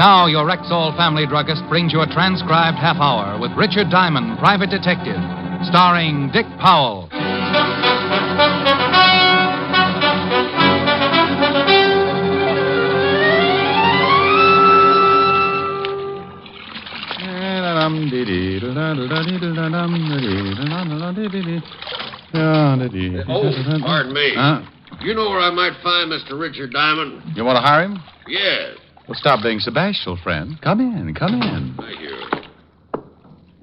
Now, your Rexall family druggist brings you a transcribed half hour with Richard Diamond, private detective, starring Dick Powell. Oh, pardon me. You know where I might find Mr. Richard Diamond? You want to hire him? Yes. Well, stop being so bashful, friend. Come in. Thank you.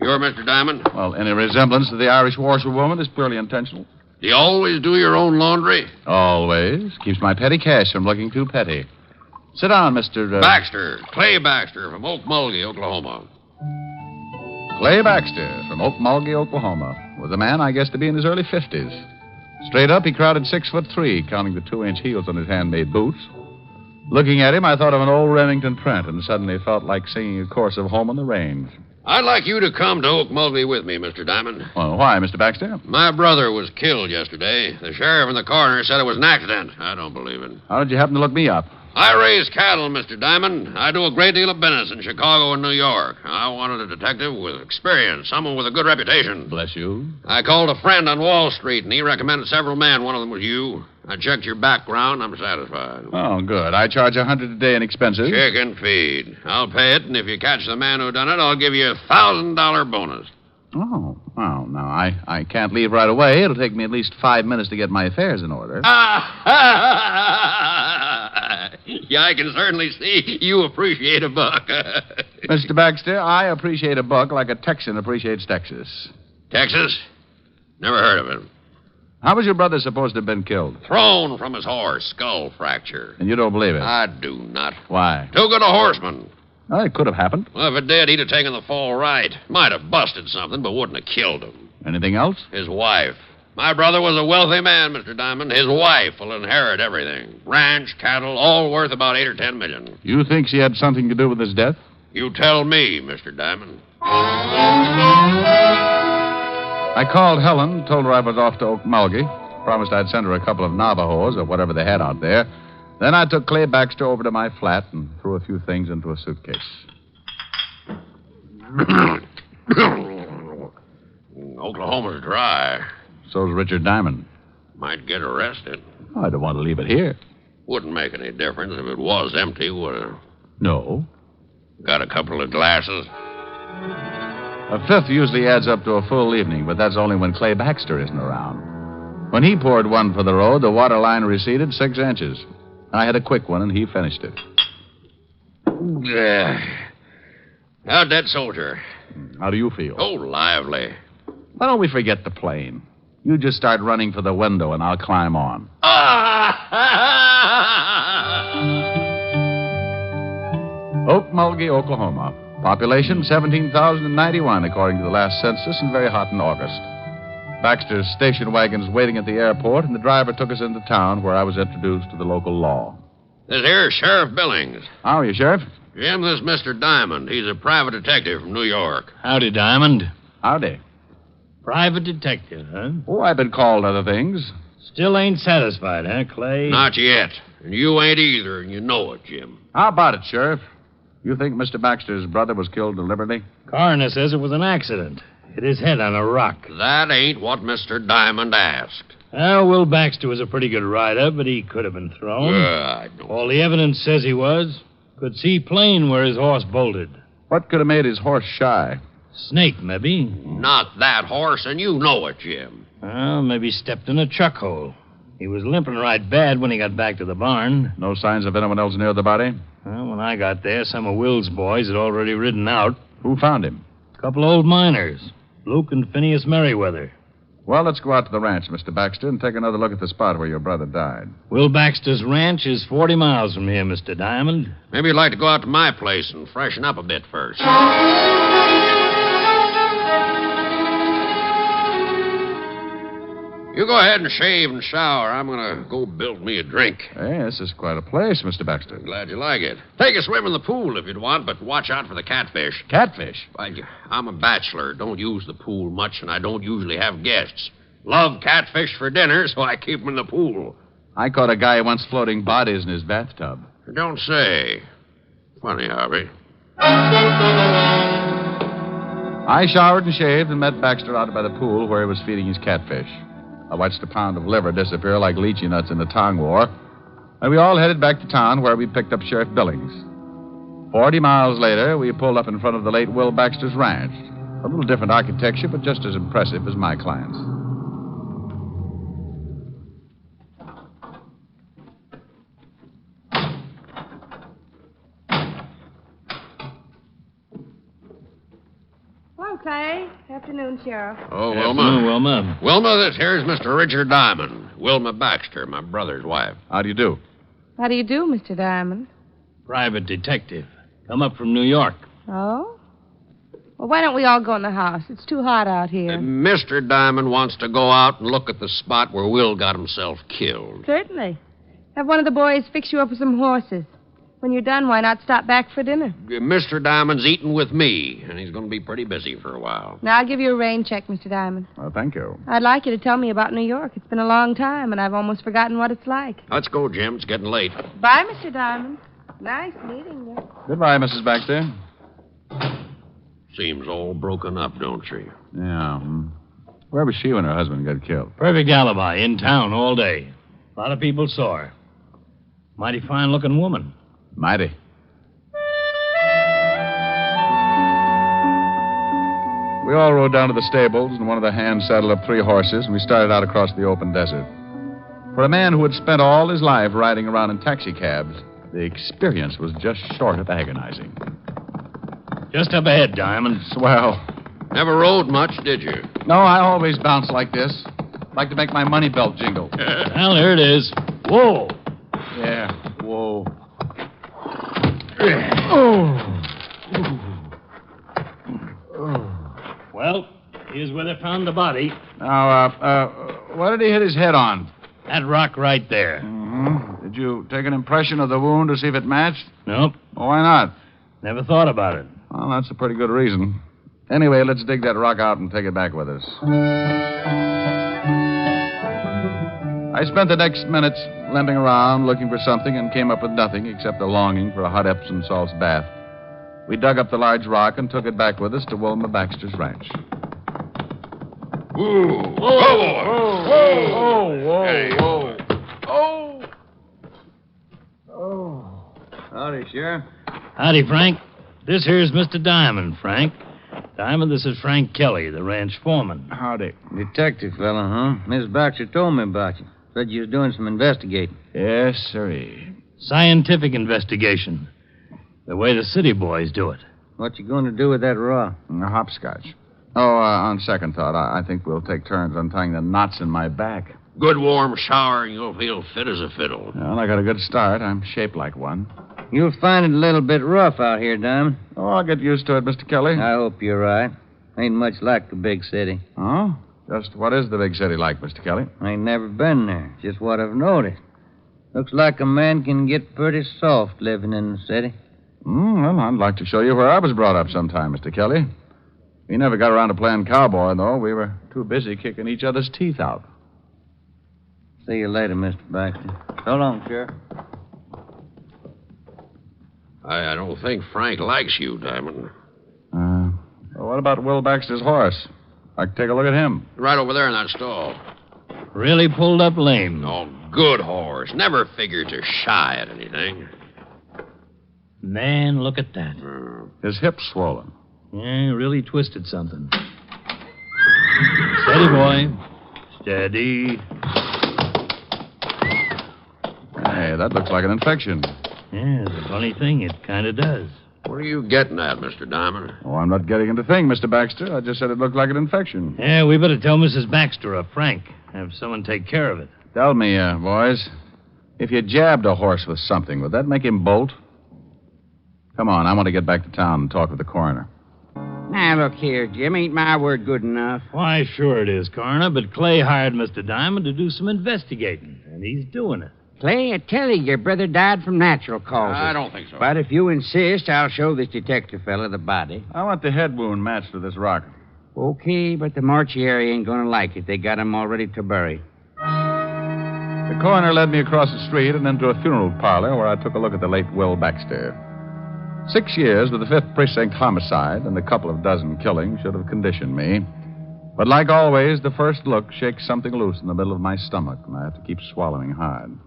You're Mr. Diamond? Well, any resemblance to the Irish washerwoman is purely intentional. Do you always do your own laundry? Always. Keeps my petty cash from looking too petty. Sit down, Mr. Baxter. Clay Baxter from Okmulgee, Oklahoma. Clay Baxter from Okmulgee, Oklahoma, was a man I guess to be in his early 50s. Straight up, he crowded 6'3", counting the 2-inch heels on his handmade boots. Looking at him, I thought of an old Remington print and suddenly felt like singing a chorus of Home on the Range. I'd like you to come to Okmulgee with me, Mr. Diamond. Well, why, Mr. Baxter? My brother was killed yesterday. The sheriff and the coroner said it was an accident. I don't believe it. How did you happen to look me up? I raise cattle, Mr. Diamond. I do a great deal of business in Chicago and New York. I wanted a detective with experience, someone with a good reputation. Bless you. I called a friend on Wall Street, and he recommended several men. One of them was you. I checked your background. I'm satisfied. Oh, good. I charge $100 a day in expenses. Chicken feed. I'll pay it, and if you catch the man who done it, I'll give you a $1,000 bonus. Oh, well, now, I can't leave right away. It'll take me at least 5 minutes to get my affairs in order. Yeah, I can certainly see you appreciate a buck. Mr. Baxter, I appreciate a buck like a Texan appreciates Texas. Texas? Never heard of it. How was your brother supposed to have been killed? Thrown from his horse, skull fracture. And you don't believe it? I do not. Why? Too good a horseman. Well, it could have happened. Well, if it did, he'd have taken the fall right. Might have busted something, but wouldn't have killed him. Anything else? His wife. My brother was a wealthy man, Mr. Diamond. His wife will inherit everything. Ranch, cattle, all worth about $8 or $10 million. You think she had something to do with his death? You tell me, Mr. Diamond. I called Helen, told her I was off to Okmulgee, promised I'd send her a couple of Navajos or whatever they had out there. Then I took Clay Baxter over to my flat and threw a few things into a suitcase. Oklahoma's dry. So's Richard Diamond. Might get arrested. I don't want to leave it here. Wouldn't make any difference if it was empty, would it? No. Got a couple of glasses? A fifth usually adds up to a full evening, but that's only when Clay Baxter isn't around. When he poured one for the road, the water line receded 6 inches. I had a quick one, and he finished it. How'd that soldier? How do you feel? Oh, lively. Why don't we forget the plane? You just start running for the window, and I'll climb on. Okmulgee, Oklahoma. Population 17,091, according to the last census, and very hot in August. Baxter's station wagon's waiting at the airport, and the driver took us into town where I was introduced to the local law. This here's Sheriff Billings. How are you, Sheriff? Jim, this is Mr. Diamond. He's a private detective from New York. Howdy, Diamond. Howdy. Private detective, huh? Oh, I've been called other things. Still ain't satisfied, huh, Clay? Not yet. And you ain't either, and you know it, Jim. How about it, Sheriff? You think Mr. Baxter's brother was killed deliberately? Coroner says it was an accident. Hit his head on a rock. That ain't what Mr. Diamond asked. Well, Will Baxter was a pretty good rider, but he could have been thrown. I don't... All the evidence says he was. Could see plain where his horse bolted. What could have made his horse shy? Snake, maybe. Not that horse, and you know it, Jim. Well, maybe stepped in a chuck hole. He was limping right bad when he got back to the barn. No signs of anyone else near the body? Well, when I got there, some of Will's boys had already ridden out. Who found him? A couple old miners, Luke and Phineas Merriweather. Well, let's go out to the ranch, Mr. Baxter, and take another look at the spot where your brother died. Will Baxter's ranch is 40 miles from here, Mr. Diamond. Maybe you'd like to go out to my place and freshen up a bit first. You go ahead and shave and shower. I'm going to go build me a drink. Hey, this is quite a place, Mr. Baxter. Glad you like it. Take a swim in the pool if you'd want, but watch out for the catfish. Catfish? Why, I'm a bachelor. Don't use the pool much, and I don't usually have guests. Love catfish for dinner, so I keep them in the pool. I caught a guy once floating bodies in his bathtub. Don't say. Funny hobby. I showered and shaved and met Baxter out by the pool where he was feeding his catfish. I watched a pound of liver disappear like lychee nuts in the Tong War, and we all headed back to town where we picked up Sheriff Billings. 40 miles later, we pulled up in front of the late Will Baxter's ranch. A little different architecture, but just as impressive as my client's. Hello, Clay. Afternoon, Sheriff. Oh, Afternoon, Wilma. Wilma. Wilma, this here's Mr. Richard Diamond. Wilma Baxter, my brother's wife. How do you do? How do you do, Mr. Diamond? Private detective. Come up from New York. Oh? Well, why don't we all go in the house? It's too hot out here. Mr. Diamond wants to go out and look at the spot where Will got himself killed. Certainly. Have one of the boys fix you up with some horses. When you're done, why not stop back for dinner? Mr. Diamond's eating with me, and he's going to be pretty busy for a while. Now, I'll give you a rain check, Mr. Diamond. Well, thank you. I'd like you to tell me about New York. It's been a long time, and I've almost forgotten what it's like. Let's go, Jim. It's getting late. Bye, Mr. Diamond. Nice meeting you. Goodbye, Mrs. Baxter. Seems all broken up, don't she? Yeah. Where was she when her husband got killed? Perfect alibi. In town all day. A lot of people saw her. Mighty fine-looking woman. Mighty. We all rode down to the stables, and one of the hands saddled up 3 horses, and we started out across the open desert. For a man who had spent all his life riding around in taxicabs, the experience was just short of agonizing. Just up ahead, Diamond. Swell. Never rode much, did you? No, I always bounce like this. Like to make my money belt jingle. Well, here it is. Whoa. Yeah. Whoa. Well, here's where they found the body. Now, what did he hit his head on? That rock right there. Mm-hmm. Did you take an impression of the wound to see if it matched? Nope. Well, why not? Never thought about it. Well, that's a pretty good reason. Anyway, let's dig that rock out and take it back with us. I spent the next minutes limping around looking for something and came up with nothing except a longing for a hot Epsom salts bath. We dug up the large rock and took it back with us to Wilma Baxter's ranch. Ooh. Howdy, Sheriff. Howdy, Frank. This here's Mr. Diamond, Frank. Diamond, this is Frank Kelly, the ranch foreman. Howdy. Detective fella, huh? Miss Baxter told me about you. Said you was doing some investigating. Yes, sirree. Scientific investigation. The way the city boys do it. What you going to do with that raw? A hopscotch. Oh, on second thought, I think we'll take turns untying the knots in my back. Good warm shower, and you'll feel fit as a fiddle. Well, I got a good start. I'm shaped like one. You'll find it a little bit rough out here, Diamond. Oh, I'll get used to it, Mr. Kelly. I hope you're right. Ain't much like the big city. Oh? Just what is the big city like, Mr. Kelly? I ain't never been there. Just what I've noticed. Looks like a man can get pretty soft living in the city. Well, I'd like to show you where I was brought up sometime, Mr. Kelly. We never got around to playing cowboy, though. We were too busy kicking each other's teeth out. See you later, Mr. Baxter. So long, Sheriff. I don't think Frank likes you, Diamond. Well, what about Will Baxter's horse? I can take a look at him. Right over there in that stall. Really pulled up lame. Oh, good horse. Never figured to shy at anything. Man, look at that. His hip's swollen. Yeah, really twisted something. Steady, boy. Steady. Hey, that looks like an infection. Yeah, it's a funny thing. It kind of does. What are you getting at, Mr. Diamond? Oh, I'm not getting into thing, Mr. Baxter. I just said it looked like an infection. Yeah, we better tell Mrs. Baxter or Frank. Have someone take care of it. Tell me, boys, if you jabbed a horse with something, would that make him bolt? Come on, I want to get back to town and talk with the coroner. Now, look here, Jim. Ain't my word good enough? Why, sure it is, Coroner, but Clay hired Mr. Diamond to do some investigating, and he's doing it. Clay, I tell you, your brother died from natural causes. I don't think so. But if you insist, I'll show this detective fella the body. I want the head wound matched to this rock. Okay, but the mortuary ain't gonna like it. They got him all ready to bury. The coroner led me across the street and into a funeral parlor where I took a look at the late Will Baxter. 6 years with the 5th Precinct homicide and a couple of dozen killings should have conditioned me. But like always, the first look shakes something loose in the middle of my stomach, and I have to keep swallowing hard.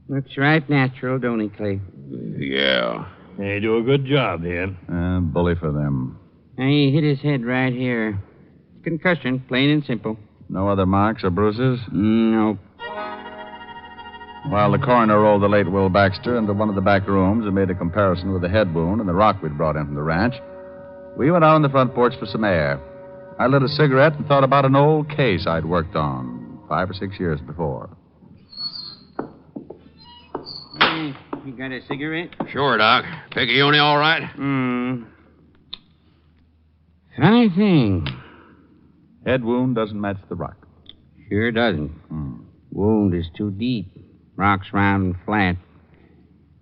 Looks right natural, don't he, Clay? Yeah. They do a good job here. Bully for them. He hit his head right here. Concussion, plain and simple. No other marks or bruises? No. While the coroner rolled the late Will Baxter into one of the back rooms and made a comparison with the head wound and the rock we'd brought in from the ranch, we went out on the front porch for some air. I lit a cigarette and thought about an old case I'd worked on 5 or 6 years before. Hey, you got a cigarette? Sure, Doc. Picayune all right? Funny thing. Head wound doesn't match the rock. Sure doesn't. Wound is too deep. Rock's round and flat.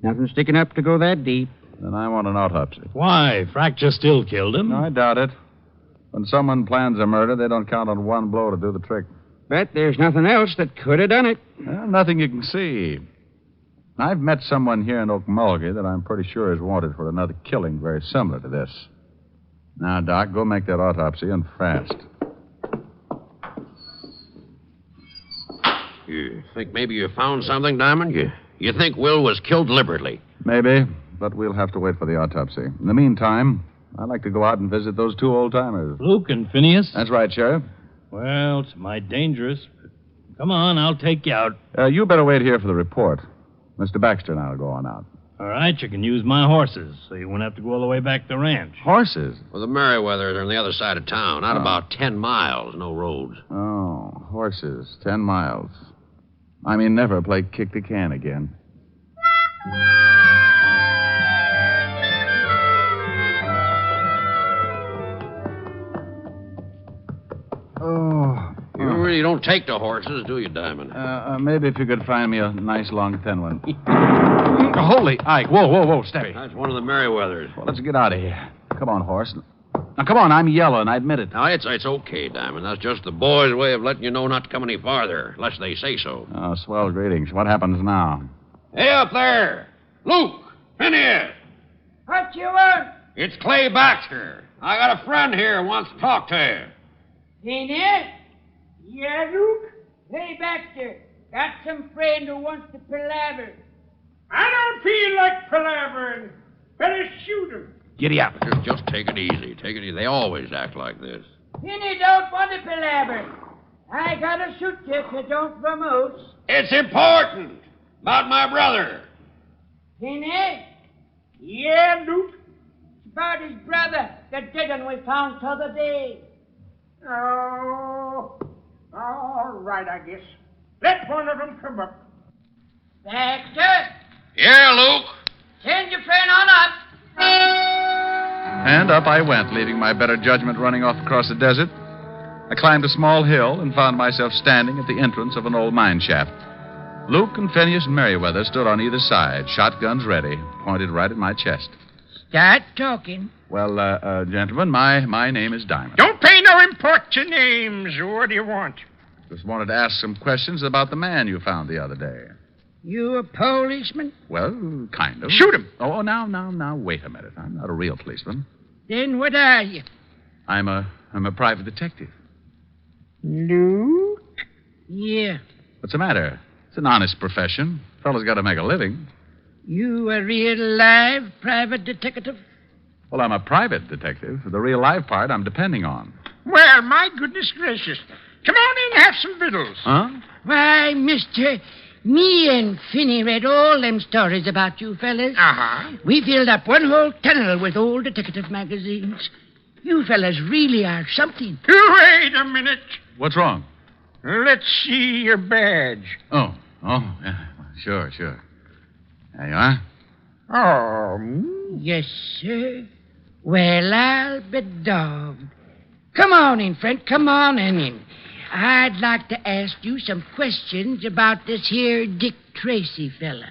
Nothing sticking up to go that deep. Then I want an autopsy. Why? Fracture still killed him. No, I doubt it. When someone plans a murder, they don't count on one blow to do the trick. But there's nothing else that could have done it. Well, nothing you can see. I've met someone here in Okmulgee that I'm pretty sure is wanted for another killing very similar to this. Now, Doc, go make that autopsy and fast. You think maybe you found something, Diamond? You think Will was killed deliberately? Maybe, but we'll have to wait for the autopsy. In the meantime, I'd like to go out and visit those 2 old-timers. Luke and Phineas? That's right, Sheriff. Well, it's mighty dangerous. Come on, I'll take you out. You better wait here for the report. Mr. Baxter and I will go on out. All right, you can use my horses, so you won't have to go all the way back to the ranch. Horses? Well, the Merriweathers are on the other side of town, out about 10 miles, no roads. Oh, horses. 10 miles. I mean, never play kick the can again. You really don't take to horses, do you, Diamond? Maybe if you could find me a nice, long, thin one. Holy Ike. Whoa, steady. That's one of the Merriweathers. Well, let's get out of here. Come on, horse. Now, come on, I'm yellow, and I admit it. Now, it's okay, Diamond. That's just the boys' way of letting you know not to come any farther, unless they say so. Oh, swell greetings. What happens now? Hey, up there! Luke! Phineas! What you want? It's Clay Baxter. I got a friend here who wants to talk to you. Phineas? Yeah, Luke? Hey, Baxter. Got some friend who wants to palaver. I don't feel like palavering. Better shoot him. Giddy up. Just take it easy. Take it easy. They always act like this. Phineas don't want to palaver. I gotta shoot you if you don't promote. It's important. About my brother. Phineas? Yeah, Luke? It's about his brother, the dead one we found t'other day. Oh, all right, I guess. Let one of them come up. Baxter? Yeah, Luke? Send your friend on up. And up I went, leaving my better judgment running off across the desert. I climbed a small hill and found myself standing at the entrance of an old mine shaft. Luke and Phineas and Merriweather stood on either side, shotguns ready, pointed right at my chest. Start talking. Well, gentlemen, my name is Diamond. Don't pay no import to names. What do you want? Just wanted to ask some questions about the man you found the other day. You a policeman? Well, kind of. Shoot him. Oh, now, wait a minute. I'm not a real policeman. Then what are you? I'm a private detective. Luke? Yeah. What's the matter? It's an honest profession. Fellow's got to make a living. You a real live private detective? Well, I'm a private detective. The real live part I'm depending on. Well, my goodness gracious. Come on in and have some victuals. Huh? Why, mister, me and Finney read all them stories about you fellas. Uh-huh. We filled up one whole tunnel with old detective magazines. You fellas really are something. Wait a minute. What's wrong? Let's see your badge. Oh, yeah. Sure. There you are. Oh. Yes, sir. Well, I'll be dogged. Come on in, friend. Come on in. I'd like to ask you some questions about this here Dick Tracy fella.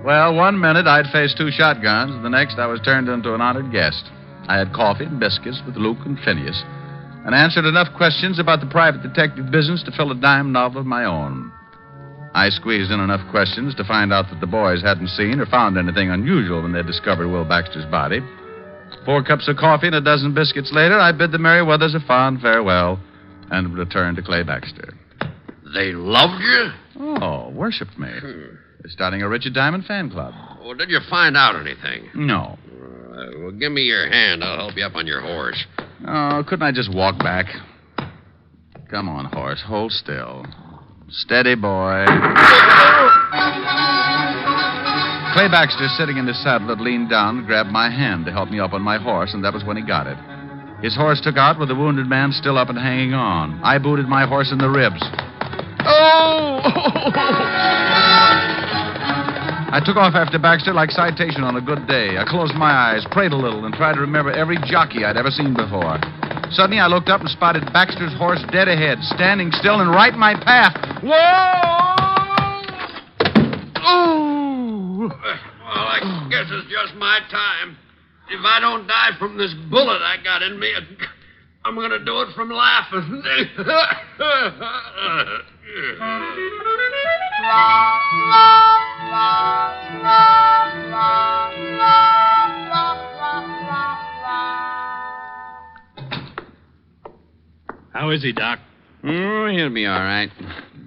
Well, 1 minute I'd faced 2 shotguns, and the next I was turned into an honored guest. I had coffee and biscuits with Luke and Phineas, and answered enough questions about the private detective business to fill a dime novel of my own. I squeezed in enough questions to find out that the boys hadn't seen or found anything unusual when they discovered Will Baxter's body. 4 cups of coffee and a dozen biscuits later, I bid the Merriweathers a fond farewell and returned to Clay Baxter. They loved you? Oh, worshipped me. They're starting a Richard Diamond fan club. Well, did you find out anything? No. Well, give me your hand. I'll help you up on your horse. Oh, couldn't I just walk back? Come on, horse. Hold still. Steady, boy. Clay Baxter, sitting in his saddle, had leaned down and grabbed my hand to help me up on my horse, and that was when he got it. His horse took out with the wounded man still up and hanging on. I booted my horse in the ribs. Oh! I took off after Baxter like citation on a good day. I closed my eyes, prayed a little, and tried to remember every jockey I'd ever seen before. Suddenly, I looked up and spotted Baxter's horse dead ahead, standing still and right in my path. Whoa! Oh! Well, I guess it's just my time. If I don't die from this bullet I got in me, I'm going to do it from laughing. How is he, Doc? Oh, he'll be all right.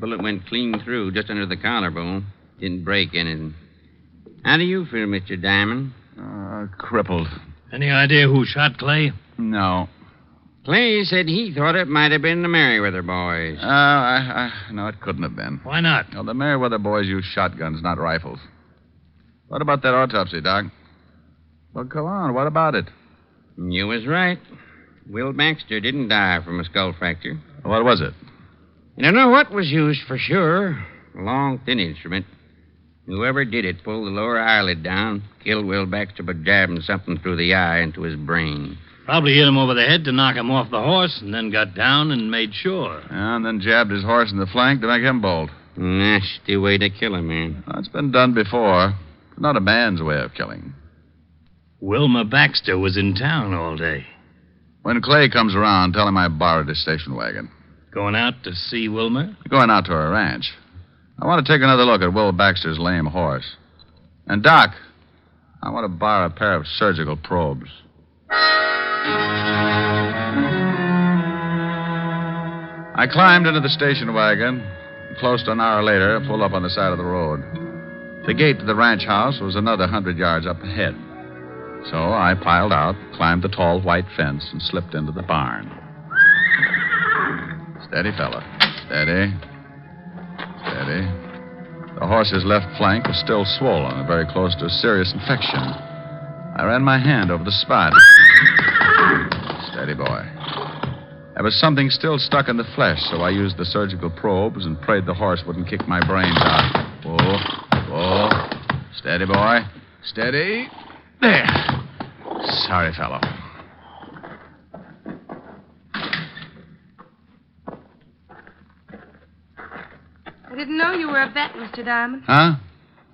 Bullet went clean through, just under the collarbone. Didn't break anything. How do you feel, Mr. Diamond? Crippled. Any idea who shot Clay? No. Clay said he thought it might have been the Merriweather boys. No, it couldn't have been. Why not? Well, the Merriweather boys use shotguns, not rifles. What about that autopsy, Doc? Well, come on. What about it? You was right. Will Baxter didn't die from a skull fracture. What was it? You don't know what was used for sure. A long, thin instrument. Whoever did it pulled the lower eyelid down, killed Will Baxter by jabbing something through the eye into his brain. Probably hit him over the head to knock him off the horse, and then got down and made sure. And then jabbed his horse in the flank to make him bolt. Nasty way to kill a man. Well, it's been done before. It's not a man's way of killing. Wilma Baxter was in town all day. When Clay comes around, tell him I borrowed his station wagon. Going out to see Wilma? Going out to her ranch. I want to take another look at Will Baxter's lame horse. And, Doc, I want to borrow a pair of surgical probes. I climbed into the station wagon. Close to an hour later, I pulled up on the side of the road. The gate to the ranch house was another 100 yards up ahead. So I piled out, climbed the tall white fence, and slipped into the barn. Steady, fella. Steady. Steady. The horse's left flank was still swollen and very close to a serious infection. I ran my hand over the spot. Steady, boy. There was something still stuck in the flesh, so I used the surgical probes and prayed the horse wouldn't kick my brains out. Whoa. Whoa. Steady, boy. Steady. There. Sorry, fellow. I didn't know you were a vet, Mr. Diamond. Huh?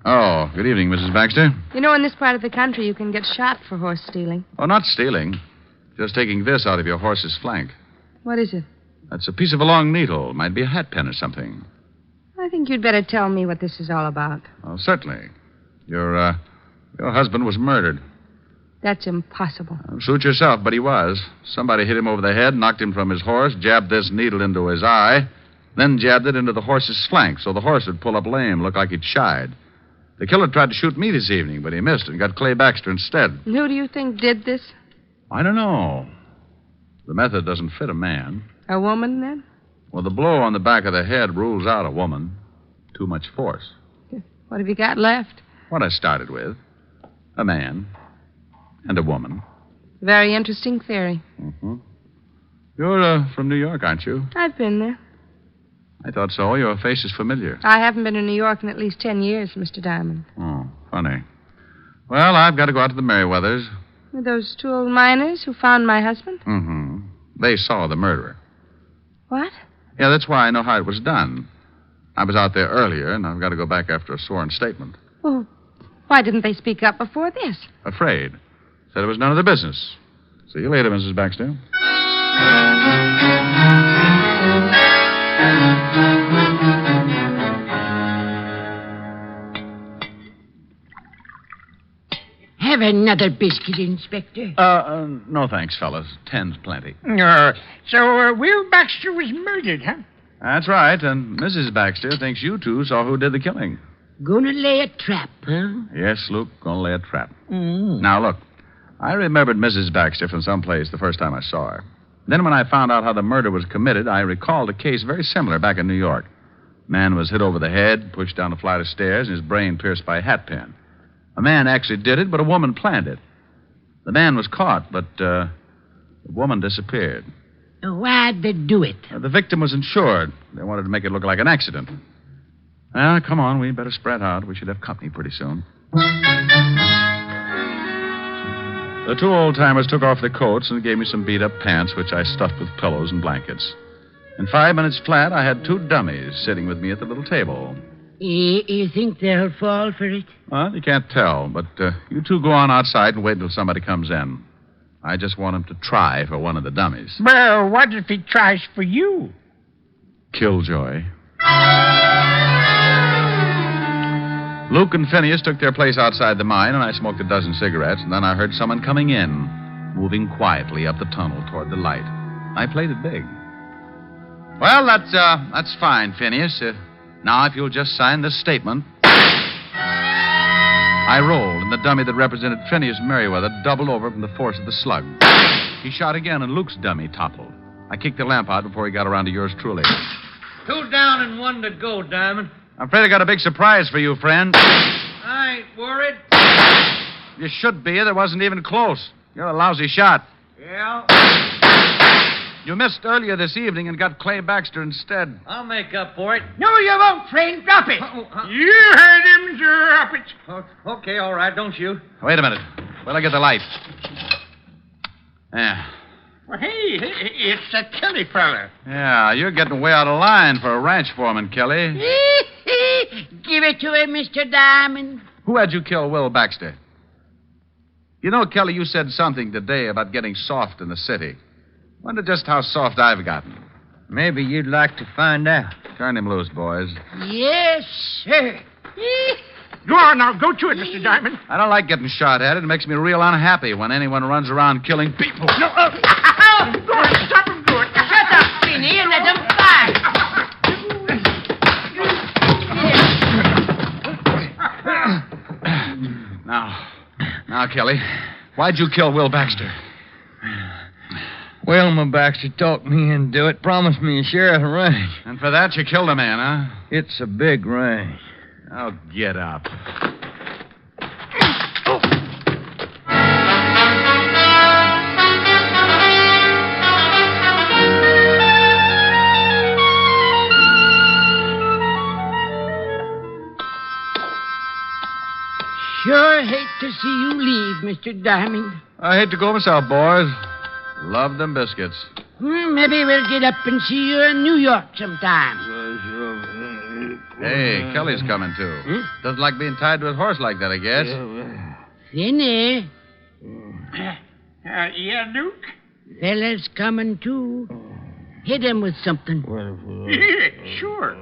Oh, good evening, Mrs. Baxter. You know, in this part of the country, you can get shot for horse stealing. Oh, not stealing. Just taking this out of your horse's flank. What is it? That's a piece of a long needle. Might be a hat pin or something. I think you'd better tell me what this is all about. Oh, certainly. Your husband was murdered. That's impossible. Suit yourself, but he was. Somebody hit him over the head, knocked him from his horse, jabbed this needle into his eye, then jabbed it into the horse's flank so the horse would pull up lame, look like he'd shied. The killer tried to shoot me this evening, but he missed and got Clay Baxter instead. And who do you think did this? I don't know. The method doesn't fit a man. A woman, then? Well, the blow on the back of the head rules out a woman. Too much force. What have you got left? What I started with. A man. And a woman. Very interesting theory. Mm-hmm. You're from New York, aren't you? I've been there. I thought so. Your face is familiar. I haven't been to New York in at least 10 years, Mr. Diamond. Oh, funny. Well, I've got to go out to the Merriweathers. Were those 2 old miners who found my husband? Mm-hmm. They saw the murderer. What? Yeah, that's why I know how it was done. I was out there earlier, and I've got to go back after a sworn statement. Well, why didn't they speak up before this? Afraid. Said it was none of their business. See you later, Mrs. Baxter. another biscuit, Inspector? No thanks, fellas. 10's plenty. So Will Baxter was murdered, huh? That's right, and Mrs. Baxter thinks you two saw who did the killing. Gonna lay a trap, huh? Yes, Luke, gonna lay a trap. Now, look, I remembered Mrs. Baxter from someplace the first time I saw her. Then when I found out how the murder was committed, I recalled a case very similar back in New York. Man was hit over the head, pushed down a flight of stairs, and his brain pierced by a hat pin. A man actually did it, but a woman planned it. The man was caught, but the woman disappeared. Why'd they do it? The victim was insured. They wanted to make it look like an accident. Well, come on, we better spread out. We should have company pretty soon. The two old-timers took off their coats and gave me some beat-up pants, which I stuffed with pillows and blankets. In 5 minutes flat, I had two dummies sitting with me at the little table. You think they'll fall for it? Well, you can't tell, but you two go on outside and wait until somebody comes in. I just want him to try for one of the dummies. Well, what if he tries for you? Killjoy. Luke and Phineas took their place outside the mine, and I smoked a dozen cigarettes, and then I heard someone coming in, moving quietly up the tunnel toward the light. I played it big. Well, that's fine, Phineas. Now, if you'll just sign this statement. I rolled, and the dummy that represented Phineas Merriweather doubled over from the force of the slug. He shot again, and Luke's dummy toppled. I kicked the lamp out before he got around to yours truly. 2 down and 1 to go, Diamond. I'm afraid I got a big surprise for you, friend. I ain't worried. You should be. That wasn't even close. You're a lousy shot. Yeah. You missed earlier this evening and got Clay Baxter instead. I'll make up for it. No, you won't, friend. Drop it. You heard him, drop it. Okay, all right. Don't shoot. Wait a minute. Wait, I get the light. Yeah. Well, hey, it's that Kelly fella. Yeah, you're getting way out of line for a ranch foreman, Kelly. Give it to him, Mr. Diamond. Who had you kill Will Baxter? You know, Kelly, you said something today about getting soft in the city. Wonder just how soft I've gotten. Maybe you'd like to find out. Turn him loose, boys. Yes, sir. Go on now, go to it, Mr. Diamond. I don't like getting shot at. It makes me real unhappy when anyone runs around killing people. No, go on, stop him, do it. Shut up, Finny, and let him fight. Now, Kelly, why'd you kill Will Baxter? Wilma Baxter talked me into it, promised me a share of the ranch. And for that, you killed a man, huh? It's a big ranch. Oh, get up. Sure hate to see you leave, Mr. Diamond. I hate to go myself, boys. Love them biscuits. Maybe we'll get up and see you in New York sometime. Hey, Kelly's coming, too. Doesn't like being tied to his horse like that, I guess. Finny, Yeah, Duke? fella's coming, too. Hit him with something. Yeah, sure.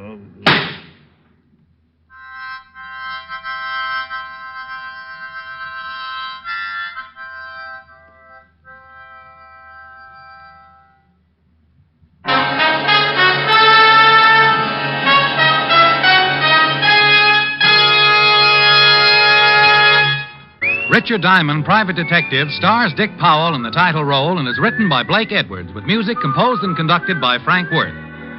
Richard Diamond, Private Detective, stars Dick Powell in the title role and is written by Blake Edwards, with music composed and conducted by Frank Worth.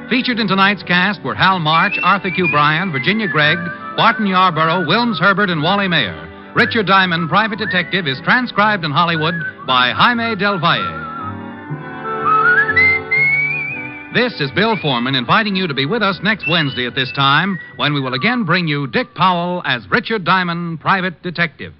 Featured in tonight's cast were Hal March, Arthur Q. Bryan, Virginia Gregg, Barton Yarborough, Wilms Herbert, and Wally Mayer. Richard Diamond, Private Detective, is transcribed in Hollywood by Jaime Del Valle. This is Bill Foreman inviting you to be with us next Wednesday at this time when we will again bring you Dick Powell as Richard Diamond, Private Detective.